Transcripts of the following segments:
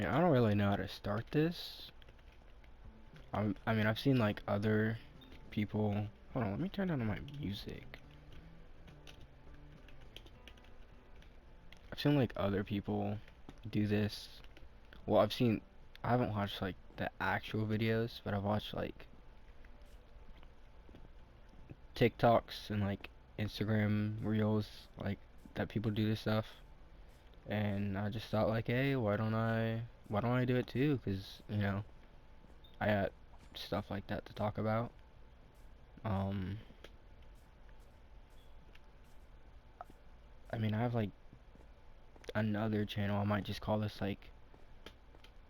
mean, I don't really know how to start this. I mean, I've seen like other people. Hold on, let me turn down my music. I've seen like other people do this. Well, I haven't watched like the actual videos, but I've watched like TikToks and like Instagram reels, like that people do this stuff. And I just thought like, hey, why don't I do it too? 'Cause I got stuff like that to talk about. Um, I mean, I have like another channel. I might just call this like,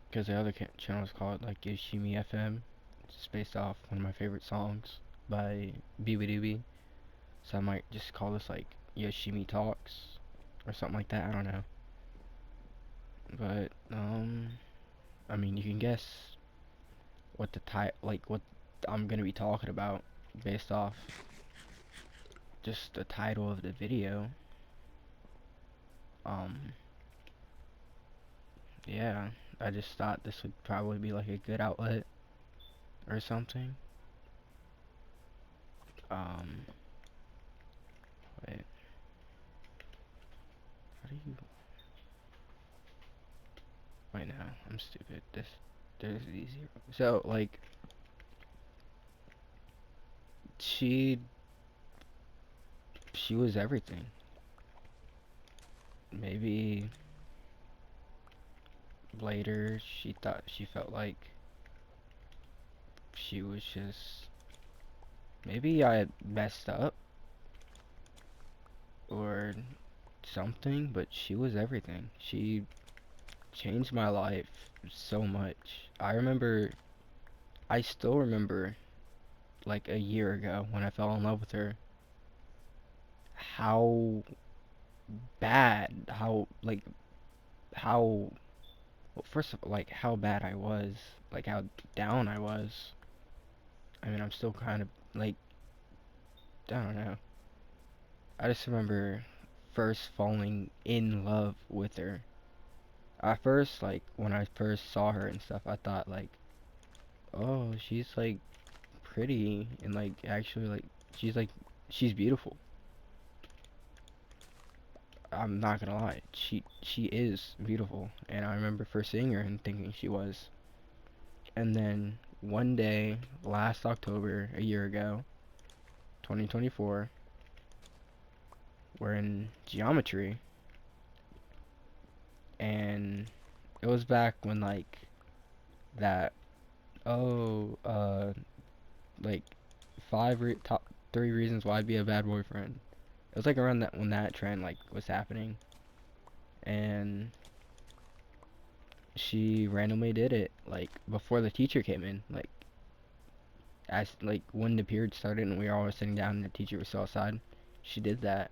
because the other channel is called like Yoshimi FM. It's based off one of my favorite songs by BBDB. So I might just call this like Yoshimi Talks or something like that. I don't know. But I mean, you can guess what what I'm gonna be talking about based off just the title of the video. Um, yeah, I just thought this would probably be like a good outlet or something. Um, wait, how do you? Wait, no, I'm stupid. There's easier. So like, she she was everything. Maybe later she felt like she was just maybe I had messed up or something, but she was everything. She changed my life so much. I still remember like a year ago when I fell in love with her, how bad, how, well, first of all, like how bad I was, like how down I was. I mean, I'm still kind of like, I don't know. I just remember first falling in love with her. At first, like when I first saw her and stuff, I thought like, oh, she's like pretty and like actually like she's beautiful. I'm not gonna lie, she is beautiful, and I remember first seeing her and thinking she was. And then one day, last October, a year ago, 2024, we're in geometry, and it was back when like that oh like top 3 reasons why I'd be a bad boyfriend. It was like around that when that trend like was happening, and she randomly did it like before the teacher came in, like as like when the period started and we were all sitting down and the teacher was still outside. She did that,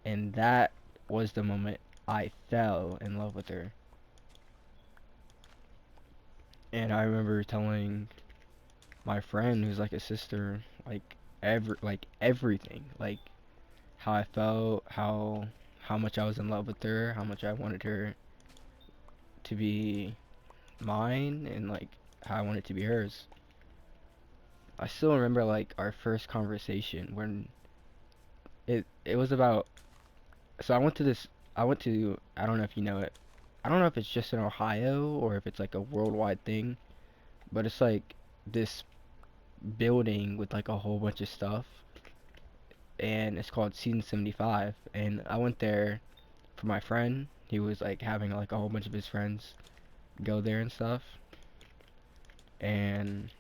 and that was the moment I fell in love with her. And I remember telling my friend who's like a sister like everything, like how I felt, how much I was in love with her, how much I wanted her to be mine, and like how I wanted to be hers. I still remember like our first conversation when it was about, so I don't know if you know it. I don't know if it's just in Ohio or if it's like a worldwide thing, but it's like this building with like a whole bunch of stuff, and it's called Season 75, and I went there for my friend. He was like having like a whole bunch of his friends go there and stuff, and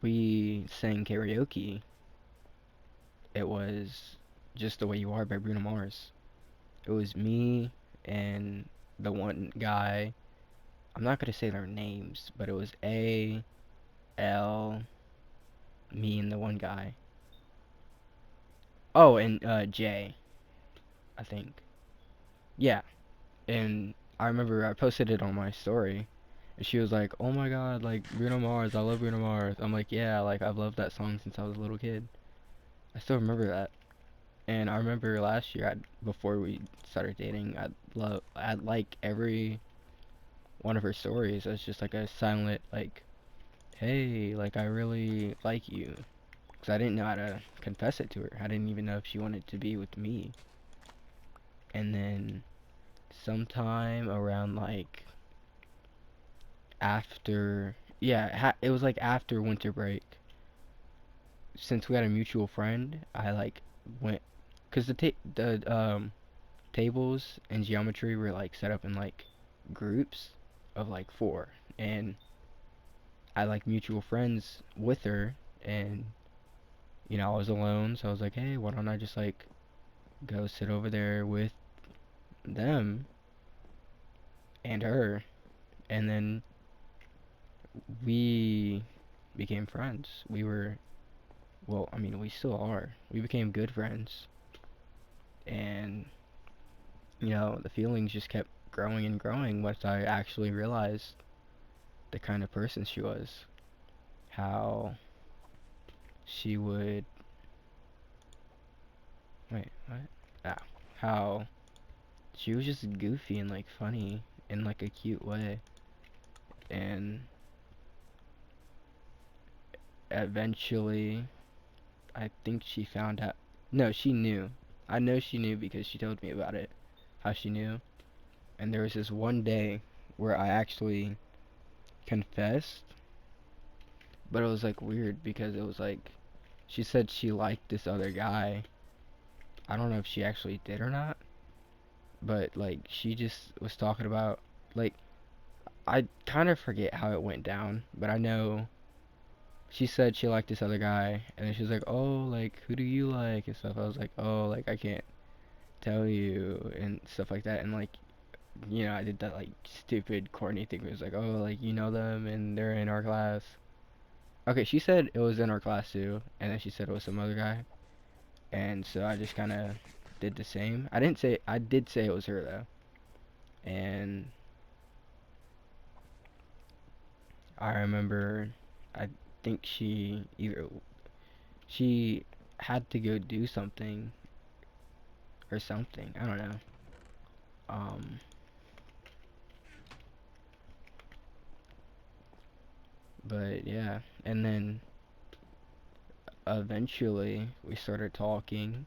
we sang karaoke. It was Just the Way You Are by Bruno Mars. It was me and the one guy. I'm not gonna say their names, but it was A, L, me and the one guy. Oh, and J, I think. Yeah, and I remember I posted it on my story, and she was like, "Oh my God, like Bruno Mars, I love Bruno Mars." I'm like, "Yeah, like I've loved that song since I was a little kid." I still remember that. And I remember last year, before we started dating, I'd like every one of her stories as just like a silent, like, hey, like, I really like you. Because I didn't know how to confess it to her. I didn't even know if she wanted to be with me. And then sometime around, like, after, yeah, it was like after winter break. Since we had a mutual friend, I, like, went, because the tables in geometry were, like, set up in, like, groups of, like, four. And I, like, mutual friends with her, and I was alone, so I was like, hey, why don't I just, like, go sit over there with them and her, and then we became friends. We were, well, I mean, we still are. We became good friends, and, the feelings just kept growing and growing once I actually realized the kind of person she was. How she would, wait, what? Ah, how she was just goofy and, like, funny in, like, a cute way. And eventually, I think she found out. No, she knew. I know she knew because she told me about it. How she knew. And there was this one day where I actually confessed, but it was, like, weird because it was like she said she liked this other guy. I don't know if she actually did or not, but, like, she just was talking about, like, I kind of forget how it went down, but I know she said she liked this other guy, and then she was like, "Oh, like, who do you like?" and stuff. I was like, "Oh, like, I can't tell you," and stuff like that. And, like, I did that, like, stupid corny thing. It was like, "Oh, like, you know them and they're in our class." Okay, she said it was in our class too, and then she said it was some other guy. And so I just kind of did the same. I did say it was her though. And I remember, I think she had to go do something or something. I don't know. Um, but yeah, and then eventually we started talking,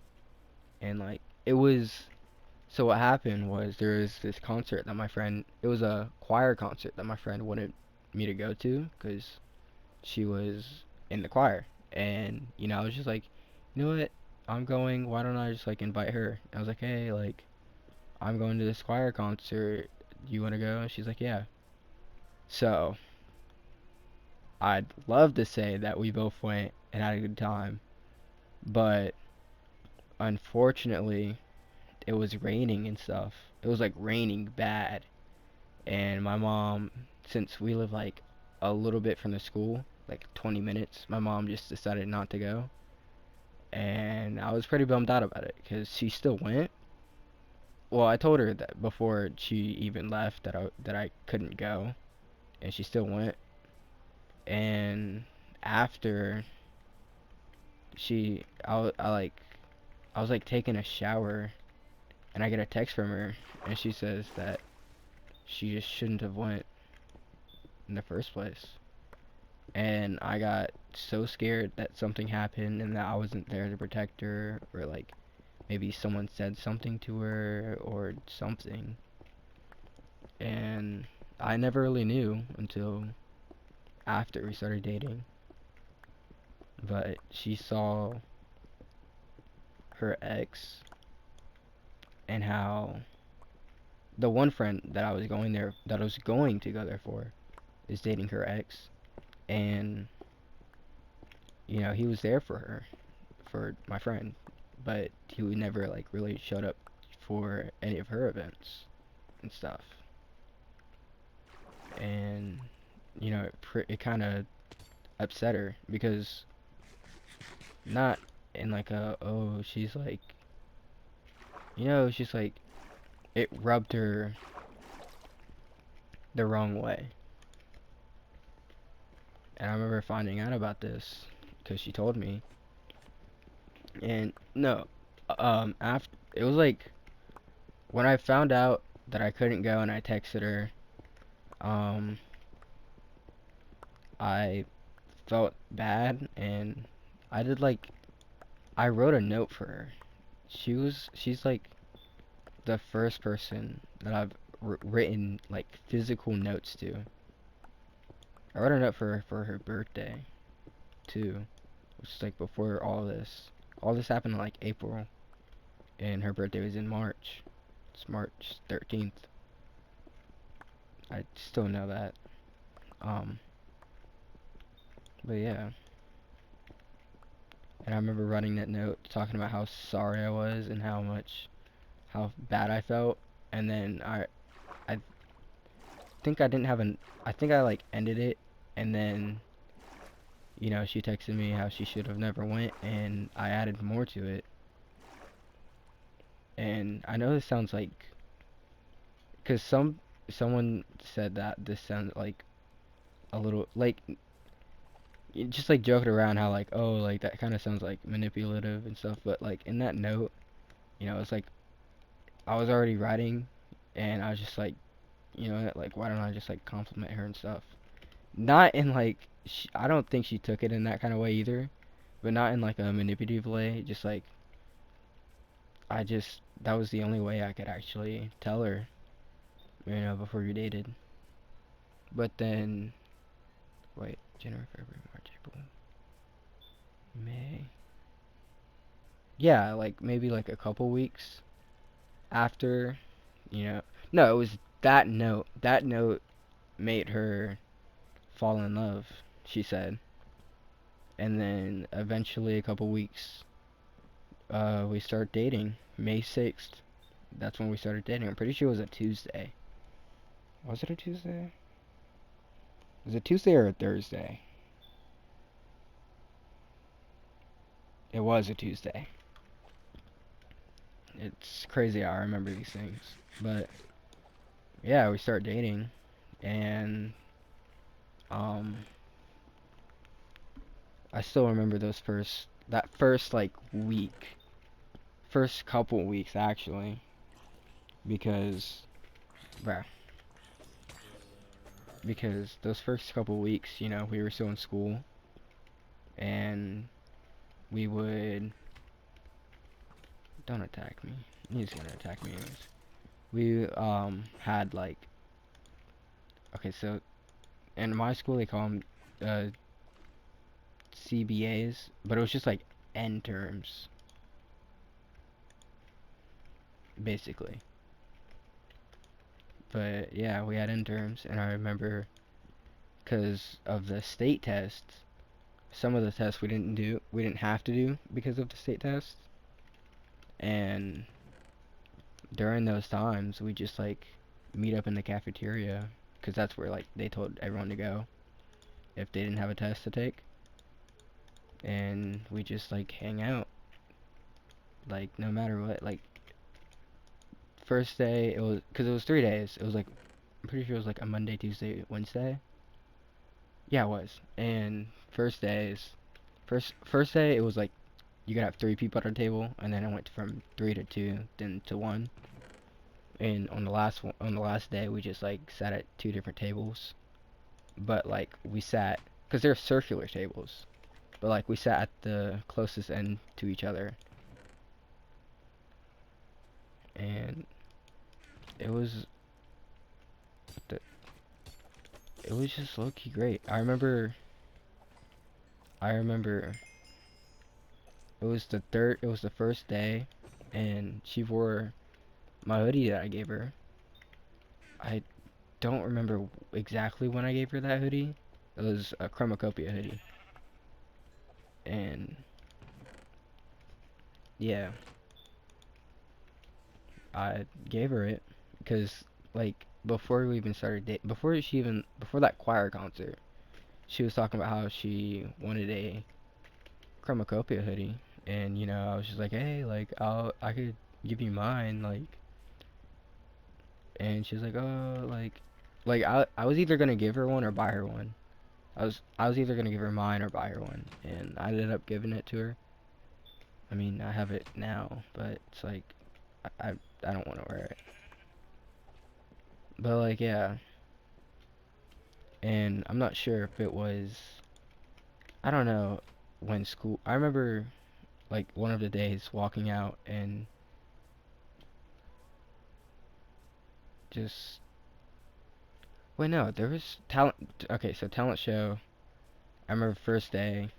and, like, it was, so what happened was there was this concert that my friend, it was a choir concert that my friend wanted me to go to because she was in the choir. And, I was just like, you know what, I'm going, why don't I just, like, invite her? I was like, hey, like, I'm going to this choir concert, do you want to go? And she's like, yeah. So I'd love to say that we both went and had a good time, but unfortunately it was raining and stuff. It was, like, raining bad, and my mom, since we live, like, a little bit from the school, like 20 minutes, my mom just decided not to go. And I was pretty bummed out about it because she still went. Well, I told her that before she even left that I couldn't go, and she still went. And after I was, like, taking a shower, and I get a text from her, and she says that she just shouldn't have went in the first place. And I got so scared that something happened and that I wasn't there to protect her, or, like, maybe someone said something to her or something. And I never really knew until after we started dating. But she saw her ex, and how the one friend that I was going to go there for is dating her ex. And, he was there for her, for my friend, but he would never, like, really showed up for any of her events and stuff. And, it kind of upset her because, not in, like, a, oh, she's like, it's just like, it rubbed her the wrong way. And I remember finding out about this because she told me. And no, After it was like when I found out that I couldn't go and I texted her, um, I felt bad and I did like I wrote a note for her. She's like the first person that I've written like physical notes to. I wrote a note for her birthday too, which is like before all this. All this happened in like April, and her birthday was in March. It's March 13th. I still know that. Um, but yeah. And I remember writing that note talking about how sorry I was and how bad I felt. And then I think I didn't have an, I think I like ended it. And then, she texted me how she should have never went. And I added more to it. And I know this sounds like, because someone said that this sounds like a little, like, just like joking around how like, oh, like that kind of sounds like manipulative and stuff. But like in that note, it's like I was already writing, and I was just like, like why don't I just like compliment her and stuff? Not in like I don't think she took it in that kind of way either, but not in like a manipulative way. Just like that was the only way I could actually tell her, before we dated. But then wait, January, February, March, April, May. Yeah, like maybe like a couple weeks after, you know. No, it was that note. That note made her fall in love, she said. And then eventually, a couple weeks, we started dating. May 6th. That's when we started dating. I'm pretty sure it was a Tuesday. Was it a Tuesday? Was it Tuesday or a Thursday? It was a Tuesday. It's crazy how I remember these things. But yeah, we started dating, and um, I still remember that first like week, first couple weeks actually, because, bruh, because those first couple weeks, we were still in school, and we would, don't attack me. He's gonna attack me anyways. We had like, okay, so in my school they call them uh CBAs, but it was just like end terms basically. But yeah, we had end terms, and I remember because of the state tests, some of the tests we didn't have to do because of the state tests, and during those times we just like meet up in the cafeteria because that's where like they told everyone to go if they didn't have a test to take, and we just like hang out like no matter what. Like first day it was, because it was 3 days, it was like, I'm pretty sure it was like a Monday, Tuesday, Wednesday. Yeah, it was. And first day it was like you could have 3 people at our table, and then it went from 3 to 2, then to 1. And on the last day we just like sat at 2 different tables, but like we sat, because they're circular tables, but like we sat at the closest end to each other, and it was the, it was just low key great. I remember it was the first day, and she wore my hoodie that I gave her. I don't remember exactly when I gave her that hoodie. It was a Chromacopia hoodie. And yeah, I gave her it because like before we even started before that choir concert, she was talking about how she wanted a Chromacopia hoodie, and I was just like, hey, like I could give you mine, like. And she's like, oh, like I was either gonna give her one or buy her one. I was either gonna give her mine or buy her one, and I ended up giving it to her. I mean, I have it now, but it's like I don't want to wear it. But like yeah, and I'm not sure if it was, I don't know, when school. I remember like one of the days walking out and just wait, no, there was talent. Okay, so talent show. I remember first day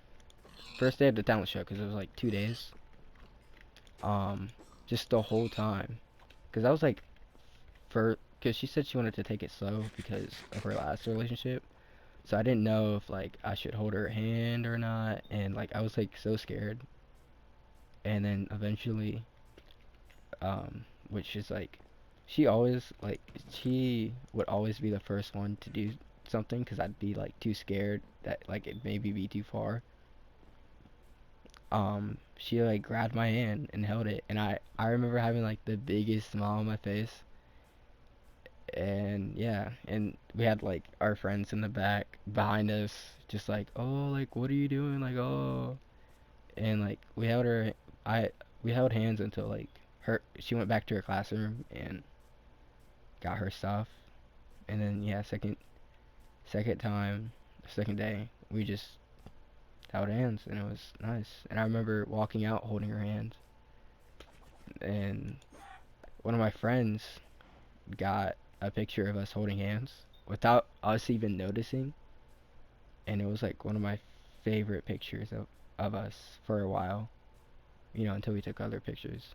of the talent show, because it was like 2 days. Um, just the whole time, because I was like, because she said she wanted to take it slow because of her last relationship. So I didn't know if like I should hold her hand or not, and like I was like so scared. And then eventually, which is like, she would always be the first one to do something because I'd be like too scared that like it maybe be too far. She like grabbed my hand and held it, and I remember having like the biggest smile on my face. And yeah, and we had like our friends in the back behind us, just like, oh, like what are you doing, like, oh. And like I we held hands until like she went back to her classroom and got her stuff. And then yeah, second time, second day, we just held hands, and it was nice. And I remember walking out holding her hand, and one of my friends got a picture of us holding hands without us even noticing, and it was like one of my favorite pictures of us for a while, until we took other pictures.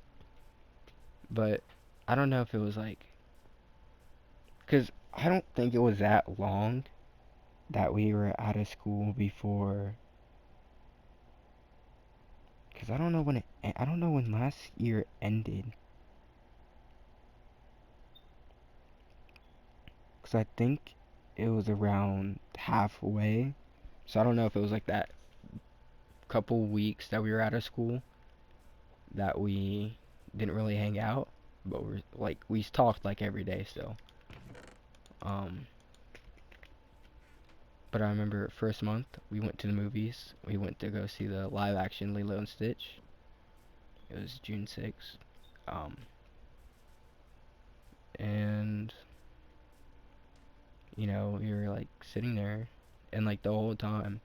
But I don't know if it was like, because I don't think it was that long that we were out of school before, because I don't know when last year ended, because I think it was around halfway. So I don't know if it was like that couple weeks that we were out of school that we didn't really hang out, but we talked like every day still. Um, but I remember first month we went to the movies. We went to go see the live action Lilo and Stitch. It was June 6th. Um, and we were like sitting there, and like the whole time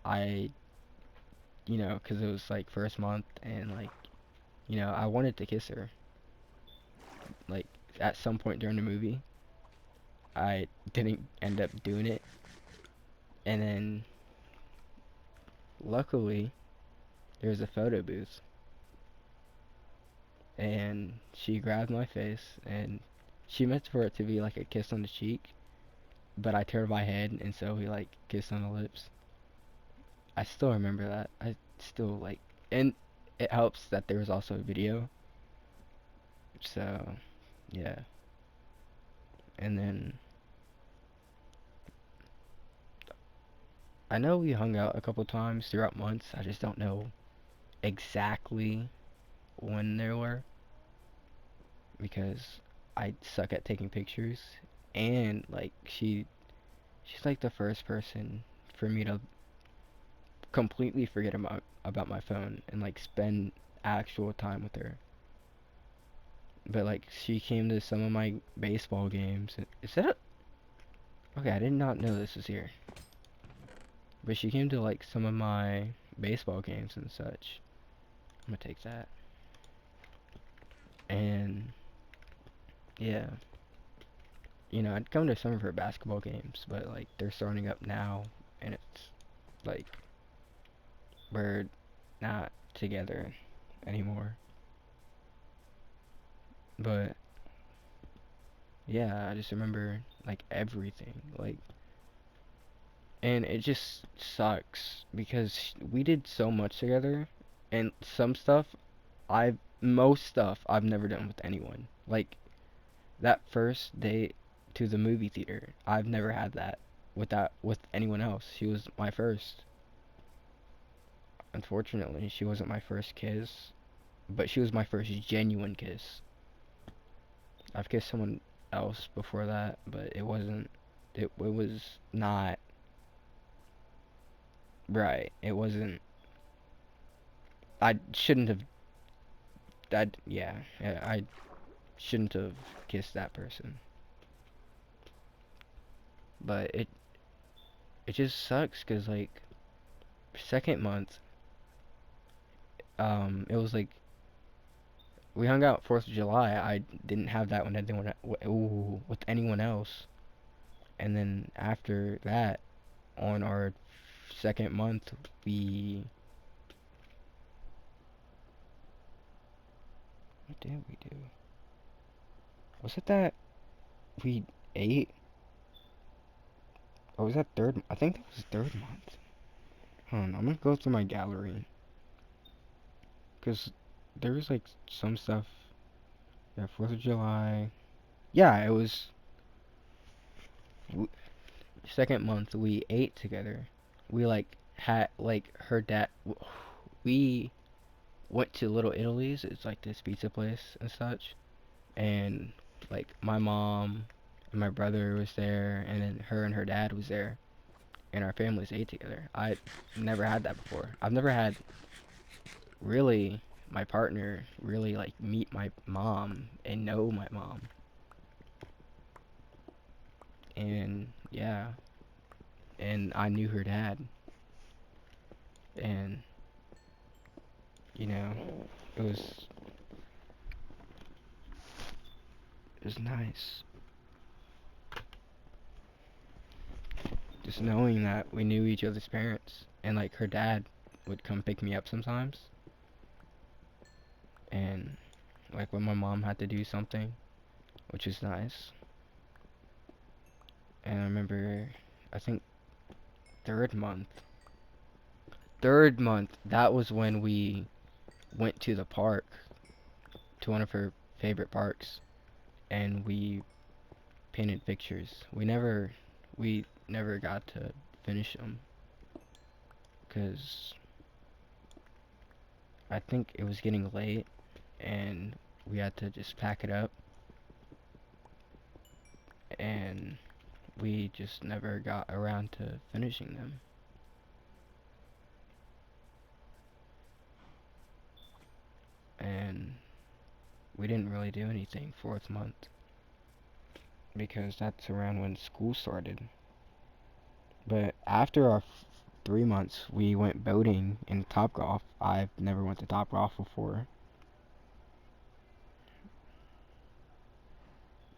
I, 'cause it was like first month, and like, I wanted to kiss her. Like at some point during the movie, I didn't end up doing it, and then luckily there was a photo booth, and she grabbed my face, and she meant for it to be like a kiss on the cheek, but I turned my head, and so we like kissed on the lips. I still remember that. I still like, and it helps that there was also a video. So yeah, and then I know we hung out a couple times throughout months. I just don't know exactly when they were, because I suck at taking pictures, and like she's like the first person for me to completely forget about my phone and like spend actual time with her. But like she came to some of my baseball games. Is that okay? I did not know this was here. But she came to like some of my baseball games and such. I'm gonna take that. And yeah, I'd come to some of her basketball games, but like they're starting up now, and it's like we're not together anymore. But yeah, I just remember like everything, like, and it just sucks because we did so much together, and most stuff I've never done with anyone. Like that first date to the movie theater, I've never had that with anyone else. She was my first. Unfortunately, she wasn't my first kiss, but she was my first genuine kiss. I've kissed someone else before that, but it wasn't. It was not right. It wasn't. I shouldn't have. Yeah, I shouldn't have kissed that person. But it just sucks because like second month, it was like we hung out 4th of July. I didn't have that with anyone else. And then after that, on our second month, we what did we do? Was it that we ate? Or was that third? I think that was third month. Hold on, I'm gonna go through my gallery because there was like some stuff. Yeah, 4th of July. Yeah, it was second month. We ate together. We like had like her dad. We went to Little Italy's. It's like this pizza place and such. And like my mom and my brother was there, and then her and her dad was there, and our families ate together. I never had that before. I've never had really my partner really like meet my mom and know my mom. And yeah, and I knew her dad, and you know, it was it was nice just knowing that we knew each other's parents, and like her dad would come pick me up sometimes, and like when my mom had to do something, which is nice. And I remember, I think third month, that was when we went to the park, to one of her favorite parks, and we painted pictures. We never got to finish them, because I think it was getting late, and we had to just pack it up, and we just never got around to finishing them. And we didn't really do anything 4th month, because that's around when school started. But after our 3 months, we went boating in Topgolf. I've never went to Topgolf before,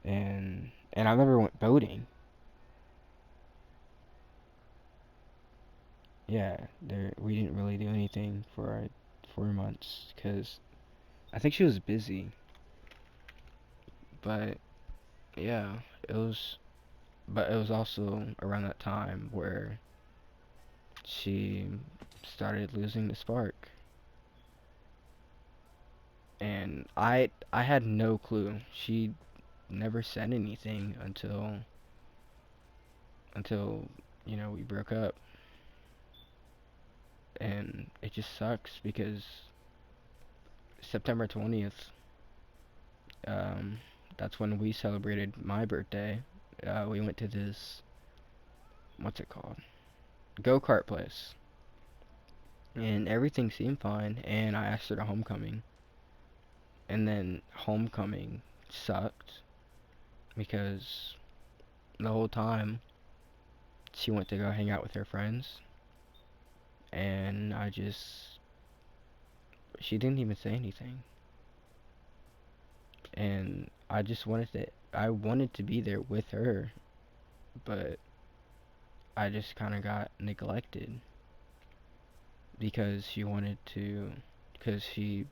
and I never went boating. Yeah, there we didn't really do anything for our 4 months because I think she was busy. But yeah, it was. But it was also around that time where she started losing the spark, and I had no clue. She never said anything until we broke up, and it just sucks because September 20th, um, that's when we celebrated my birthday. We went to this, what's it called, go-kart place, and everything seemed fine. And I asked her to homecoming, and then homecoming sucked because the whole time she went to go hang out with her friends, and she didn't even say anything. And I wanted to be there with her, but I just kind of got neglected because because she,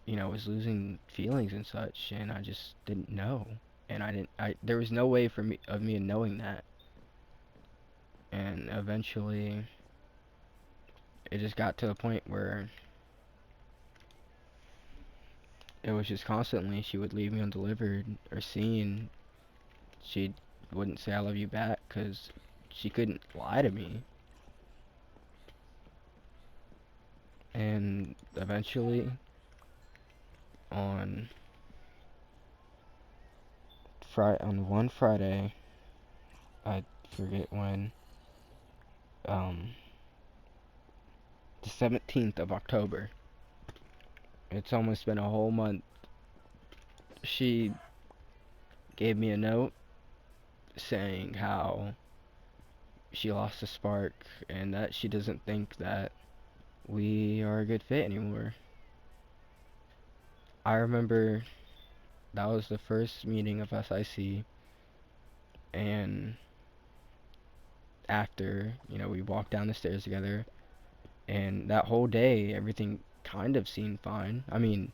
was losing feelings and such, and I just didn't know. And there was no way of me knowing that. And eventually, it just got to a point where it was just constantly she would leave me undelivered or seen. She wouldn't say I love you back because she couldn't lie to me. And eventually, on on one Friday, I forget when, um, the 17th of October. It's almost been a whole month. She gave me a note saying how she lost the spark and that she doesn't think that we are a good fit anymore. I remember that was the first meeting of SIC, and after, we walked down the stairs together, and that whole day, everything kind of seemed fine. I mean,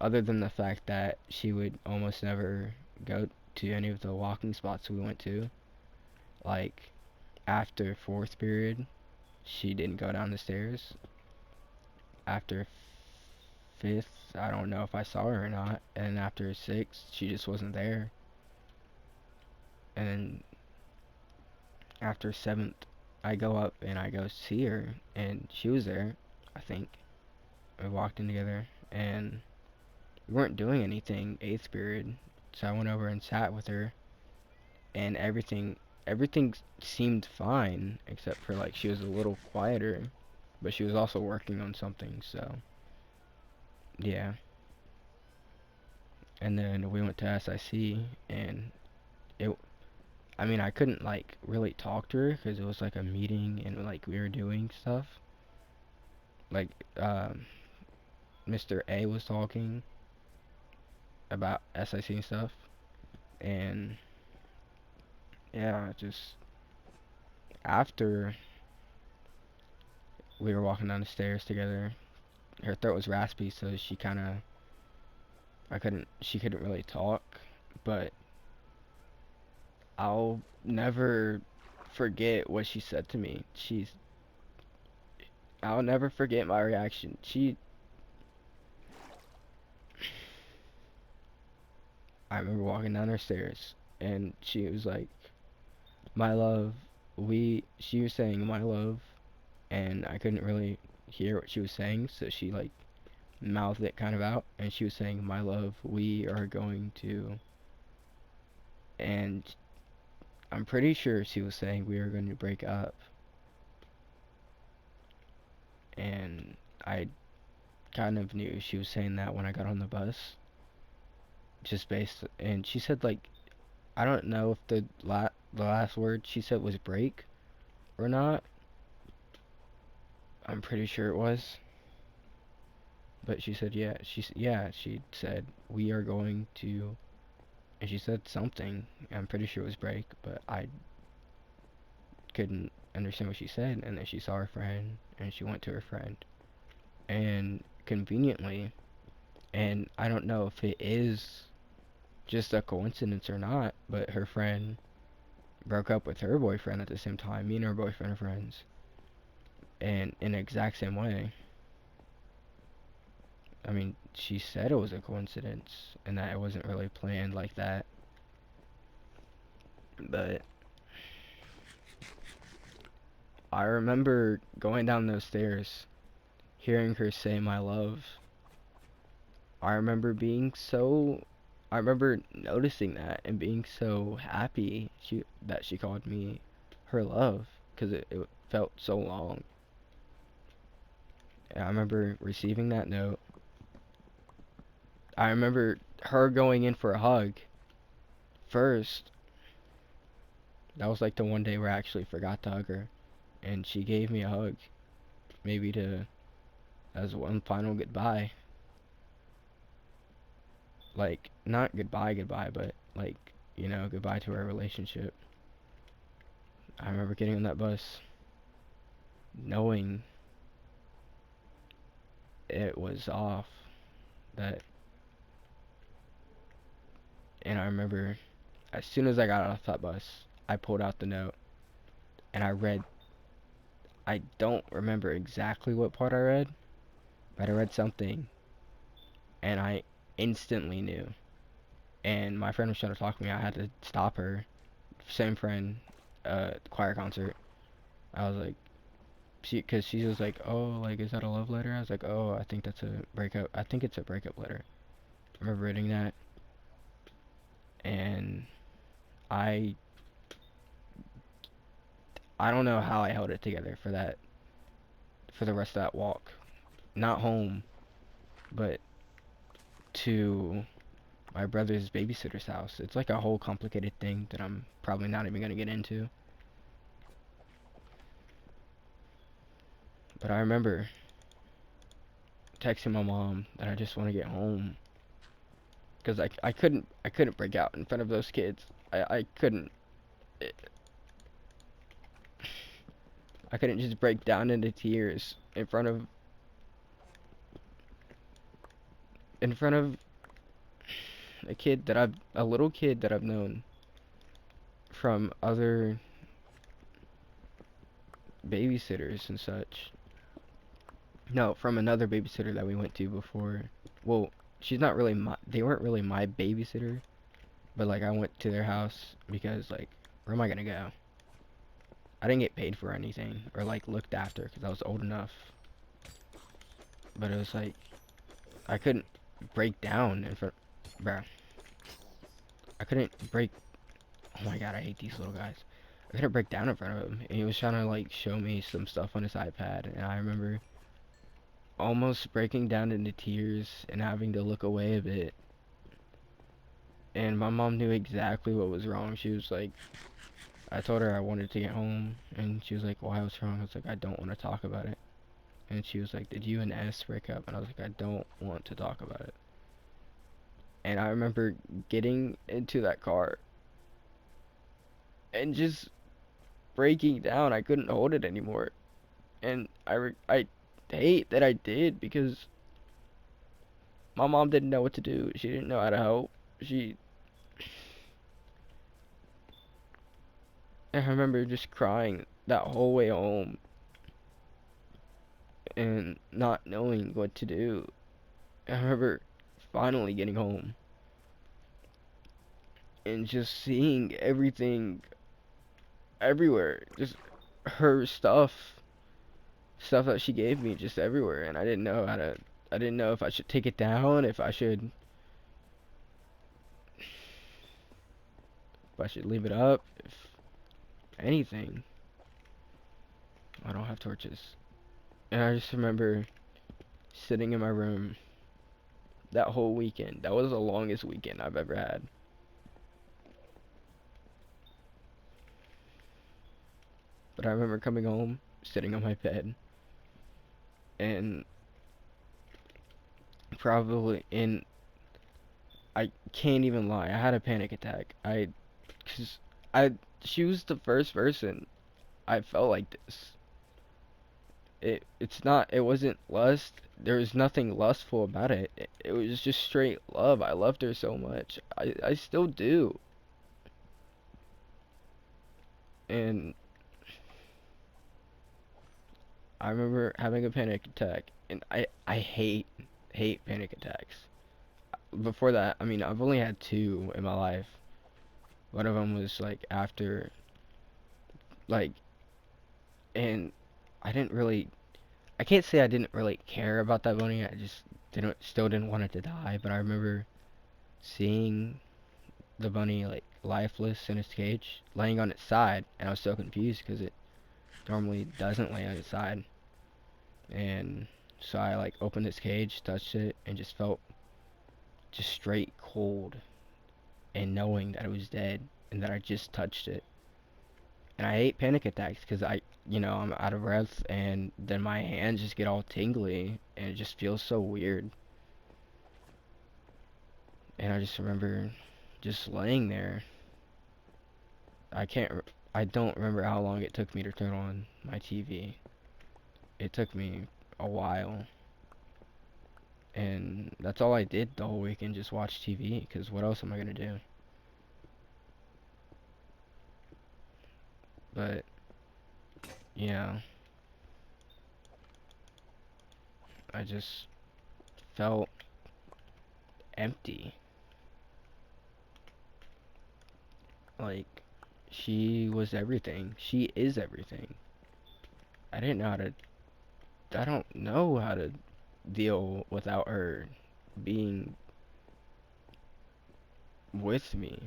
other than the fact that she would almost never go to any of the walking spots we went to. Like, after fourth period, she didn't go down the stairs. After fifth, I don't know if I saw her or not. And after sixth, she just wasn't there. And then after seventh, I go up and I go see her, and she was there, I think. We walked in together, and we weren't doing anything eighth period. So I went over and sat with her, and everything seemed fine, except for, like, she was a little quieter, but she was also working on something, so yeah. And then we went to SIC, and it I mean, I couldn't, like, really talk to her because it was like a meeting and, like, we were doing stuff. Like, Mr. A was talking about SIC and stuff, and yeah, just after we were walking down the stairs together, her throat was raspy, so she couldn't really talk, but I'll never forget what she said to me. I'll never forget my reaction. I remember walking down her stairs, and she was like, "My love, she was saying, "My love," and I couldn't really hear what she was saying, so she, like, mouthed it kind of out, and she was saying, "My love, we are going to," and I'm pretty sure she was saying we were going to break up, and I kind of knew she was saying that when I got on the bus, and she said, like, I don't know if the last word she said was break or not. I'm pretty sure it was, but she said, she said we are going to, and she said something. I'm pretty sure it was break, but I couldn't understand what she said. And then she saw her friend, and she went to her friend, and conveniently, and I don't know if it is just a coincidence or not, but her friend broke up with her boyfriend at the same time. Me and her boyfriend are friends, and in the exact same way. I mean, she said it was a coincidence and that it wasn't really planned like that, but I remember going down those stairs, hearing her say my love. I remember I remember noticing that and being so happy that she called me her love, because it felt so long. And I remember receiving that note. I remember her going in for a hug first. That was like the one day where I actually forgot to hug her, and she gave me a hug, maybe as one final goodbye. Like, not goodbye, but, like, goodbye to our relationship. I remember getting on that bus knowing it was off, that, and I remember as soon as I got off that bus, I pulled out the note and I don't remember exactly what part I read, but I read something and I instantly knew. And my friend was trying to talk to me. I had to stop her. Same friend, choir concert. I was like, because she was like, "Oh, like, is that a love letter?" I was like, "Oh, I think that's a breakup. I think it's a breakup letter." I remember reading that, and I I don't know how I held it together for for the rest of that walk. Not home, but to my brother's babysitter's house. It's like a whole complicated thing that I'm probably not even gonna get into. But I remember texting my mom that I just want to get home because I couldn't break out in front of those kids. I couldn't I couldn't just break down into tears in front of a little kid that I've known from other babysitters and such. No, from another babysitter that we went to before. Well, she's not really they weren't really my babysitter, but like I went to their house because like where am I gonna go? I didn't get paid for anything or like looked after because I was old enough. But it was like I couldn't break down in front, bruh. I couldn't break. Oh my god, I hate these little guys. I couldn't break down in front of him, and he was trying to like show me some stuff on his iPad, and I remember almost breaking down into tears and having to look away a bit. And my mom knew exactly what was wrong. She was like, I told her I wanted to get home, and she was like, why, what's wrong? I was like, I don't want to talk about it. And she was like, did you and S break up? And I was like, I don't want to talk about it. And I remember getting into that car and just breaking down. I couldn't hold it anymore. And I hate that I did because my mom didn't know what to do. She didn't know how to help. I remember just crying that whole way home and not knowing what to do. I remember finally getting home and just seeing everything everywhere. Just her stuff that she gave me just everywhere, and I didn't know if I should take it down, if I should leave it up, if anything. I don't have torches. And I just remember sitting in my room that whole weekend. That was the longest weekend I've ever had. But I remember coming home, sitting on my bed, and probably in I can't even lie. I had a panic attack. Cause I she was the first person I felt like this. It wasn't lust. There was nothing lustful about it. It was just straight love. I loved her so much. I still do. And I remember having a panic attack, and I hate panic attacks. Before that, I mean, I've only had two in my life. One of them was like after like, and I didn't really I can't say I didn't really care about that bunny. I just still didn't want it to die. But I remember seeing the bunny like lifeless in its cage, laying on its side, and I was so confused because it normally doesn't lay on its side. And so I like opened its cage, touched it, and just felt just straight cold, and knowing that it was dead and that I just touched it. And I hate panic attacks because I'm out of breath, and then my hands just get all tingly, and it just feels so weird. And I just remember just laying there. I don't remember how long it took me to turn on my TV. It took me a while. And that's all I did the whole weekend, just watch TV, because what else am I going to do? But, yeah, I just felt empty. Like, she was everything. She is everything. I didn't know how to, I don't know how to deal without her being with me.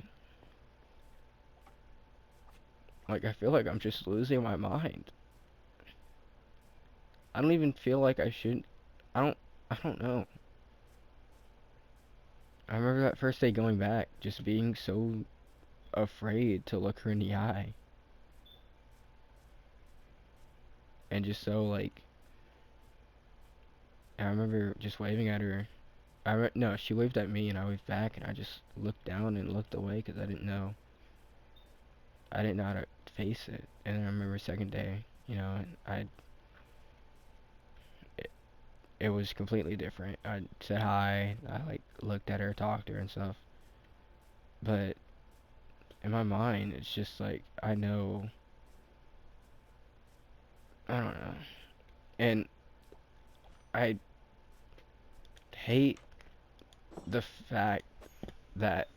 Like, I feel like I'm just losing my mind. I don't even feel like I should. I don't. I don't know. I remember that first day going back, just being so afraid to look her in the eye, and just so like. I remember just waving at her. No, she waved at me, and I waved back, and I just looked down and looked away because I didn't know. I didn't know how to face it. And I remember second day, and it, it was completely different. I said hi, I like looked at her, talked to her and stuff. But in my mind, it's just like I know, I don't know. And I hate the fact that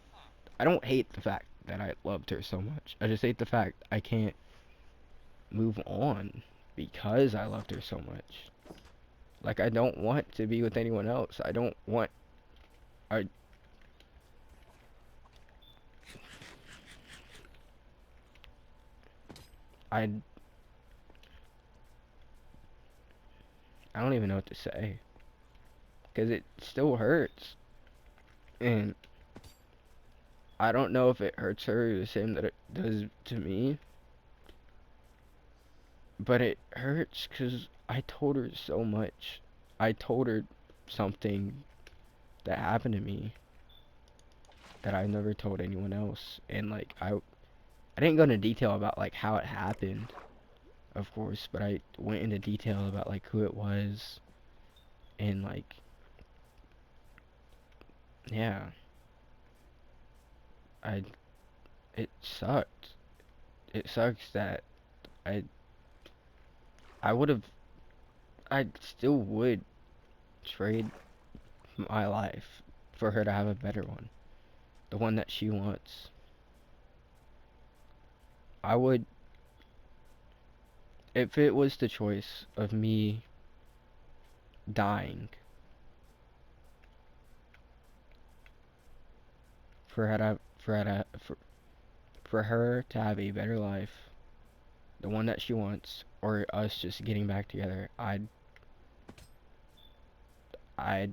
I don't hate the fact that I loved her so much. I just hate the fact I can't move on because I loved her so much. Like I don't want to be with anyone else. I don't want I I I don't even know what to say because it still hurts. And I don't know if it hurts her the same that it does to me, but it hurts because I told her so much. I told her something that happened to me that I never told anyone else, and like I didn't go into detail about like how it happened, of course, but I went into detail about like who it was and like yeah, I it sucked. It sucks that I I would have I still would trade my life for her to have a better one, the one that she wants. I would if it was the choice of me dying for her to have a better life, the one that she wants, or us just getting back together. I'd I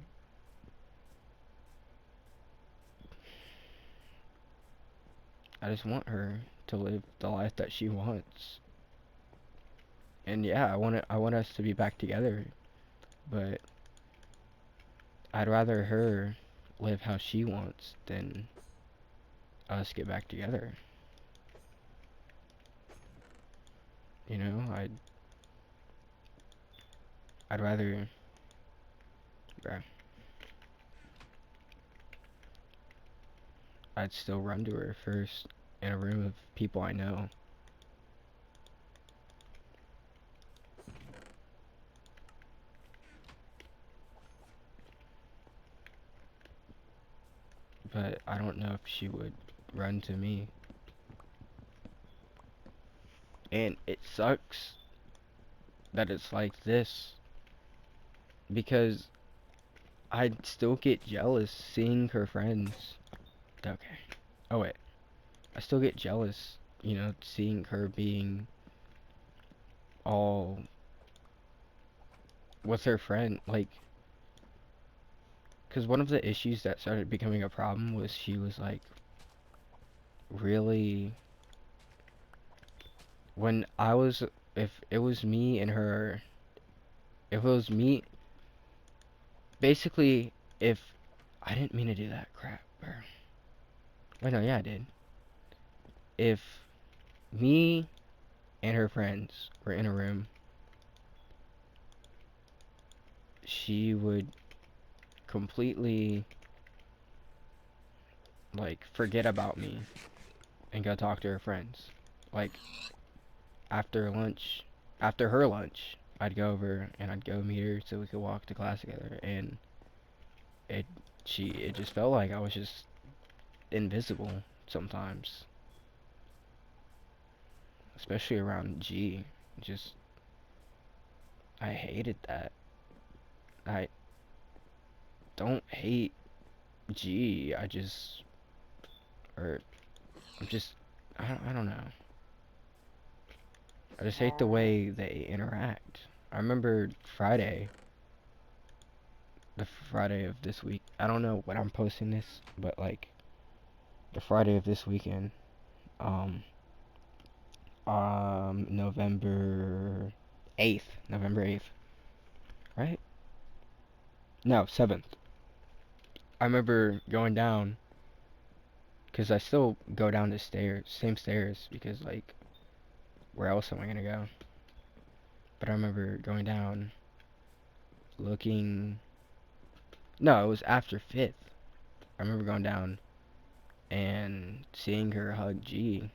just want her to live the life that she wants. And yeah, I want us to be back together, but I'd rather her live how she wants than us get back together. You know, I'd rather, bruh, I'd still run to her first in a room of people I know. But I don't know if she would run to me. And it sucks that it's like this because I'd still get jealous seeing her friends. Okay. Oh wait. I still get jealous, seeing her being all with her friend. Like, because one of the issues that started becoming a problem was she was like really. When I was. If it was me and her. If it was me. Basically, if. I didn't mean to do that crap. Wait, no, yeah, I did. If me and her friends were in a room, she would completely like forget about me and go talk to her friends. Like after lunch, after her lunch, I'd go over and I'd go meet her so we could walk to class together. And it it just felt like I was just invisible sometimes, especially around G. Just I hated that. I don't hate G. Or I'm just I don't know. I just hate the way they interact. I remember Friday, the Friday of this week. I don't know when I'm posting this, but like the Friday of this weekend, um, November 8th, November 8th, right? No, 7th. I remember going down, cause I still go down the stairs, same stairs, because like, where else am I gonna go? But I remember going down, looking, no, it was after 5th. I remember going down and seeing her hug G.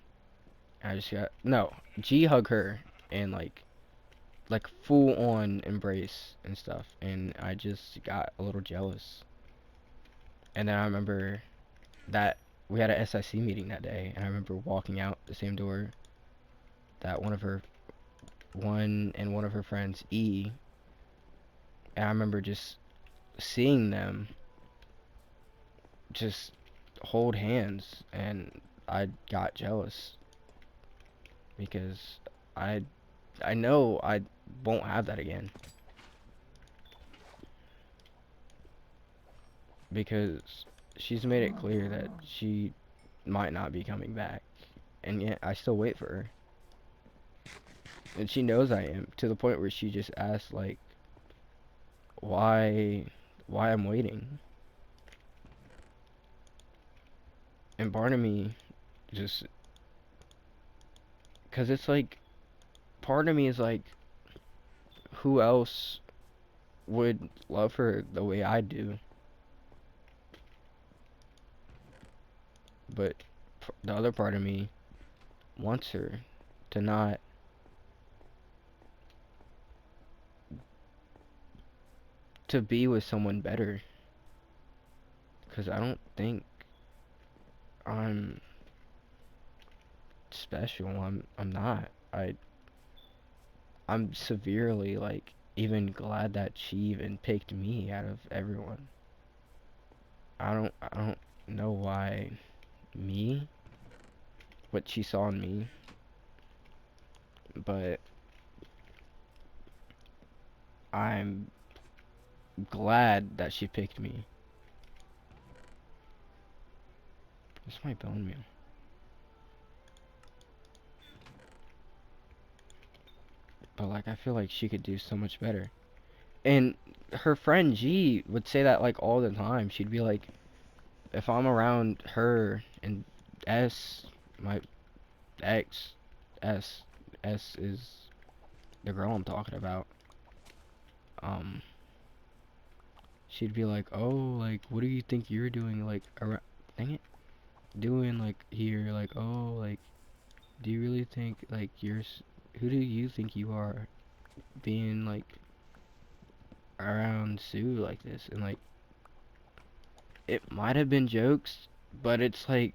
I just got, no, G hug her, and like full on embrace and stuff, and I just got a little jealous. And then I remember that we had a SIC meeting that day, and I remember walking out the same door that one of her friends, E, and I remember just seeing them just hold hands, and I got jealous because I I know I won't have that again, because she's made it clear that she might not be coming back, and yet I still wait for her. And she knows I am, to the point where she just asked like why I'm waiting. And part of me just, cuz it's like, part of me is like, who else would love her the way I do? But the other part of me wants her to not, to be with someone better, cuz I don't think I'm special. I'm not. I'm severely like even glad that she even picked me out of everyone. I don't know why me, what she saw in me, but I'm glad that she picked me. What's my bone meal? But like I feel like she could do so much better. And her friend G would say that like all the time. She'd be like, if I'm around her and S, my ex, S, S is the girl I'm talking about. Um, she'd be like, oh, like, what do you think you're doing, like, around, dang it, doing, like, here, like, oh, like, do you really think, like, who do you think you are being, like, around Sue like this? And, like, it might have been jokes, but it's, like,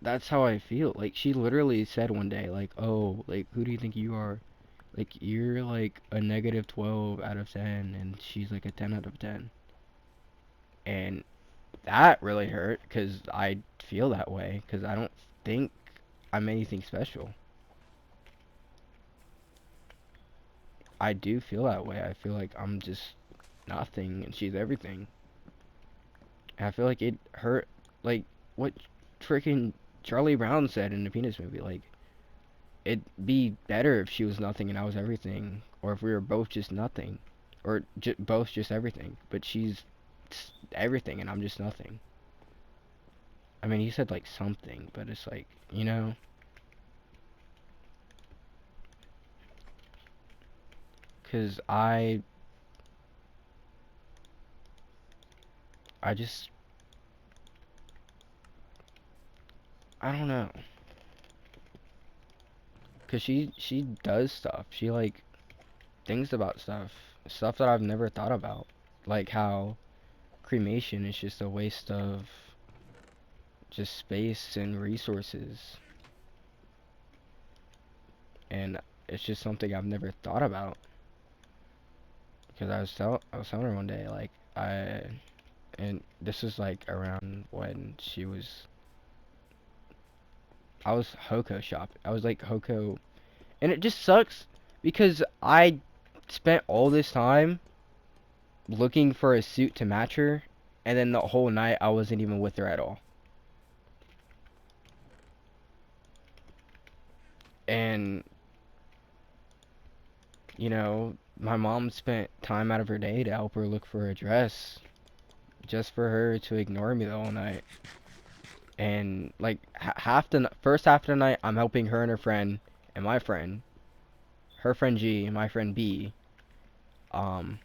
that's how I feel. Like, she literally said one day, like, oh, like, who do you think you are? Like, you're, like, a negative 12 out of 10, and she's, like, a 10 out of 10. And that really hurt, because I feel that way, because I don't think I'm anything special. I do feel that way. I feel like I'm just nothing and she's everything. And I feel like it hurt, like what freaking Charlie Brown said in the Penis movie. Like, it'd be better if she was nothing and I was everything, or if we were both just nothing, or both just everything. But she's everything and I'm just nothing. I mean, he said like something, but it's like, because I just, I don't know. Because she does stuff. She, like, thinks about stuff that I've never thought about. Like how cremation is just a waste of just space and resources. And it's just something I've never thought about. Because I was telling her one day, like, and this was, like, around when I was Hoko shopping. I was, like, Hoko, and it just sucks Because I spent all this time looking for a suit to match her, and then the whole night I wasn't even with her at all. And, you know, my mom spent time out of her day to help her look for a dress just for her to ignore me the whole night. And, like, first half of the night, I'm helping her and her friend, and my friend, her friend G, and my friend B, um,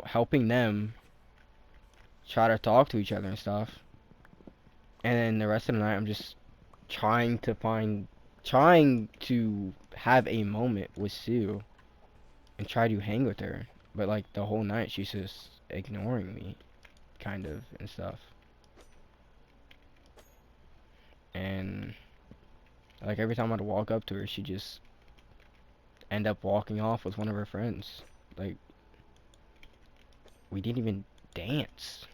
helping them try to talk to each other and stuff. And then the rest of the night, I'm just trying to have a moment with Sue and try to hang with her. But like the whole night, she's just ignoring me, kind of, and stuff. And like every time I'd walk up to her, she'd just end up walking off with one of her friends. Like, we didn't even dance.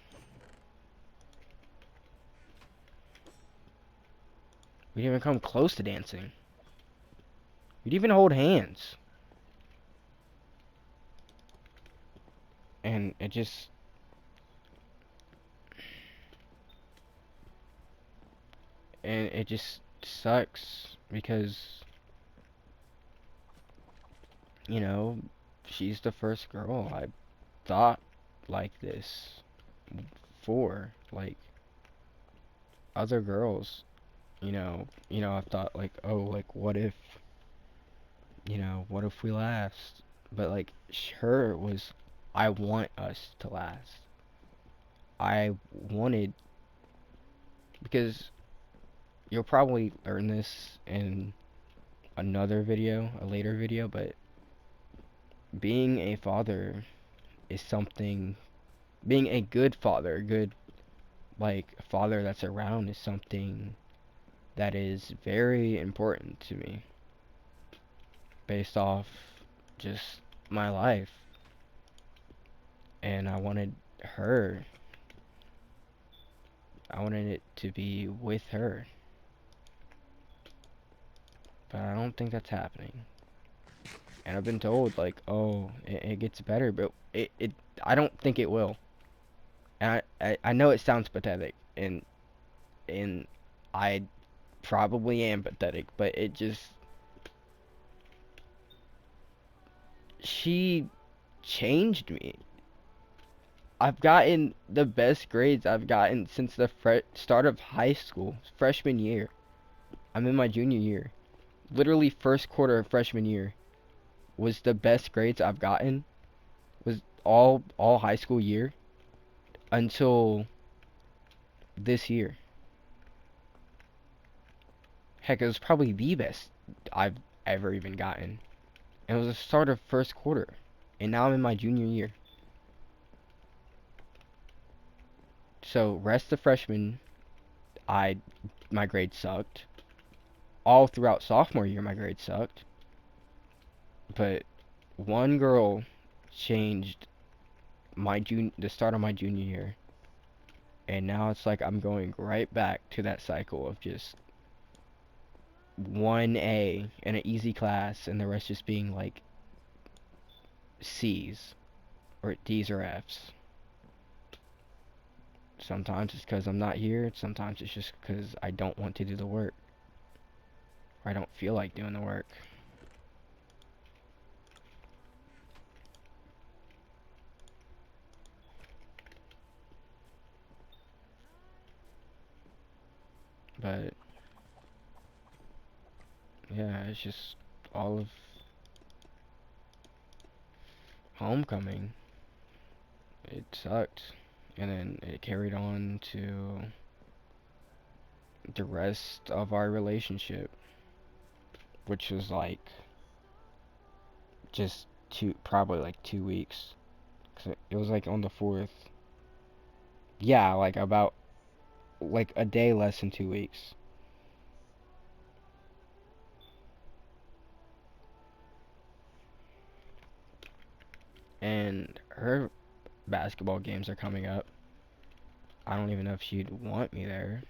We didn't even come close to dancing. We didn't even hold hands. And it just sucks because, you know, she's the first girl I thought like this for. Like, other girls, I thought like, oh, like what if we last? But like, her was, I want us to last. I wanted, because you'll probably learn this in another video, a later video, but being a father is something, being a good father, good, like, father that's around is something that is very important to me based off just my life. And her, I wanted it to be with her. But I don't think that's happening. And I've been told, like, oh, it gets better, but I don't think it will. And I know it sounds pathetic, and I probably am pathetic, but she changed me. I've gotten the best grades I've gotten since the start of high school, freshman year. I'm in my junior year. Literally first quarter of freshman year was the best grades I've gotten. Was all high school year until this year. Heck, it was probably the best I've ever even gotten. And it was the start of first quarter. And now I'm in my junior year. So rest of freshman, my grades sucked. All throughout sophomore year, my grades sucked. But one girl changed the start of my junior year, and now it's like I'm going right back to that cycle of just 1A in an easy class, and the rest just being like C's or D's or F's. Sometimes it's because I'm not here. Sometimes it's just because I don't want to do the work, or I don't feel like doing the work. But yeah, it's just all of homecoming. It sucked, and then it carried on to the rest of our relationship, which was like just probably like 2 weeks. 'Cause it was like on the 4th. Yeah, like about like a day less than 2 weeks. And her basketball games are coming up. I don't even know if she'd want me there.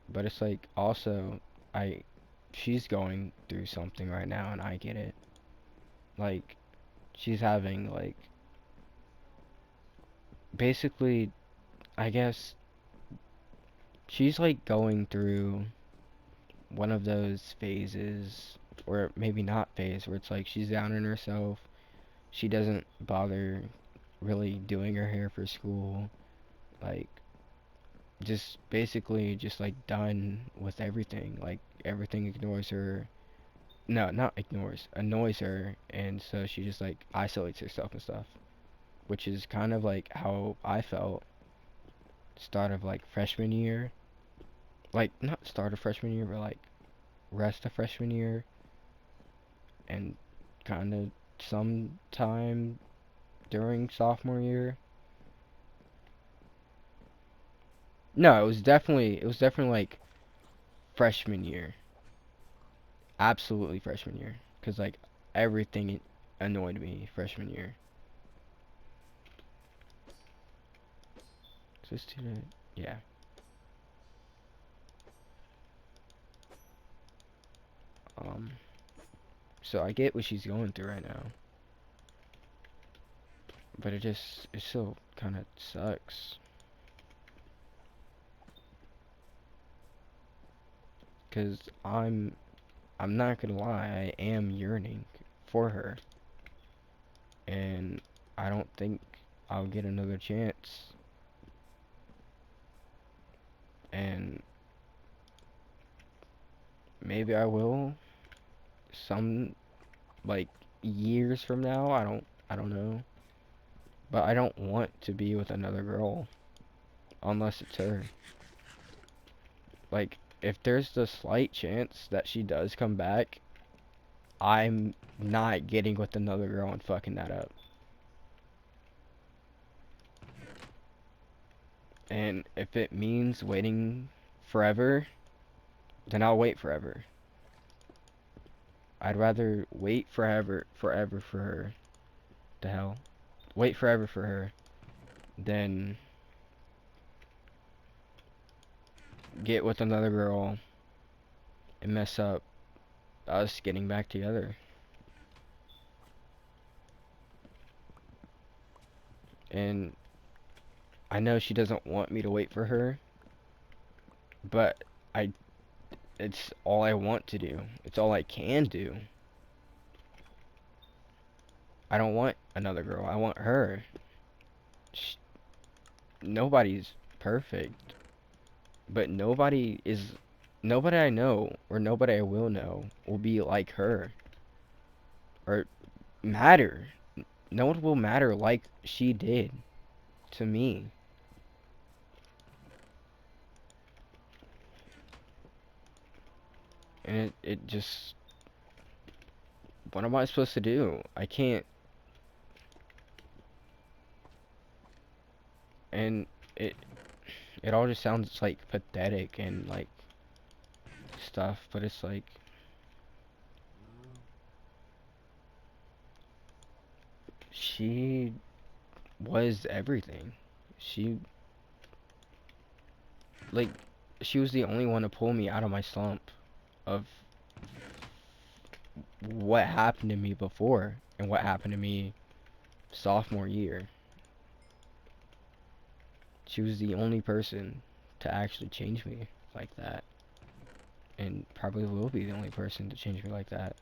But it's like also I she's going through something right now, and I get it. Like, she's having, like, basically, I guess, she's, like, going through one of those phases, or maybe not phase, where it's like she's down in herself. She doesn't bother really doing her hair for school. Like, just basically just like done with everything. Like, everything ignores her. No, not ignores, annoys her, and so she just like isolates herself and stuff. Which is kind of like how I felt start of like freshman year. Like, not start of freshman year, but like rest of freshman year, and kind of sometime during sophomore year. No, it was definitely like freshman year. Absolutely freshman year. Cause like everything annoyed me freshman year. Is this student? Yeah. Um. So I get what she's going through right now, but it still kind of sucks. Cause I'm not gonna lie, I am yearning for her, and I don't think I'll get another chance. And maybe I will some, like, years from now. I don't know. But I don't want to be with another girl unless it's her. Like, if there's the slight chance that she does come back, I'm not getting with another girl and fucking that up. And if it means waiting forever, then I'll wait forever. I'd rather wait forever for her. The hell? Wait forever for her than get with another girl and mess up us getting back together. And I know she doesn't want me to wait for her, but I it's all I want to do. It's all I can do. I don't want another girl. I want her. Sh Nobody's perfect, but nobody I know or nobody I will know will be like her or matter. No one will matter like she did to me. And it just, what am I supposed to do? I can't. And it it all just sounds like pathetic and like stuff, but it's like she was everything. She like she was the only one to pull me out of my slump of what happened to me before and what happened to me sophomore year. She was the only person to actually change me like that, and probably will be the only person to change me like that.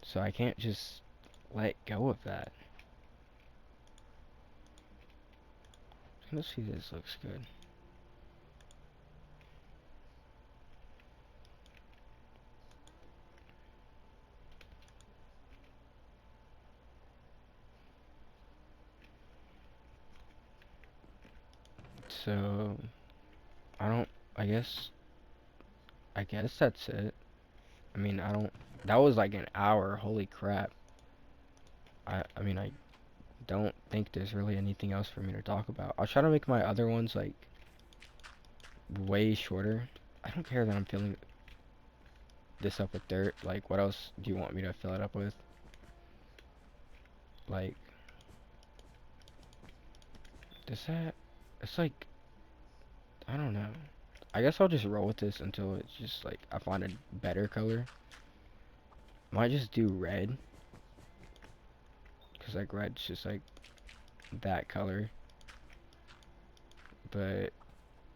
So I can't just let go of that. Let's see, this looks good. So I don't. I guess. I guess that's it. I mean, I don't. That was like an hour. Holy crap. I mean, I don't think there's really anything else for me to talk about. I'll try to make my other ones like way shorter. I don't care that I'm filling this up with dirt. Like, what else do you want me to fill it up with? Like, does that? It's like, I don't know. I guess I'll just roll with this until it's just like I find a better color. Might just do red, cause like red's just like that color. But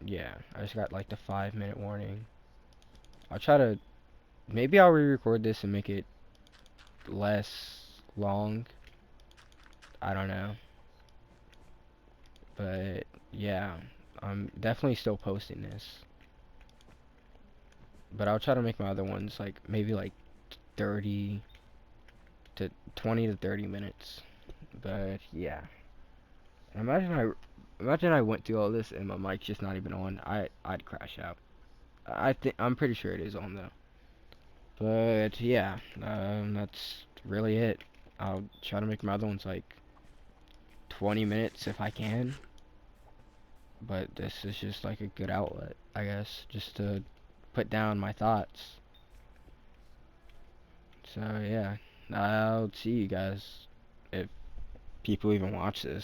yeah, I just got like the 5 minute warning. I'll try to, maybe I'll re-record this and make it less long. I don't know. But yeah, I'm definitely still posting this. But I'll try to make my other ones like maybe like 30 to 20 to 30 minutes. But yeah. Imagine I went through all this and my mic's just not even on. I'd crash out. I'm pretty sure it is on though. But yeah, that's really it. I'll try to make my other ones like 20 minutes if I can. But this is just like a good outlet, I guess, just to put down my thoughts. So yeah, I'll see you guys if people even watch this.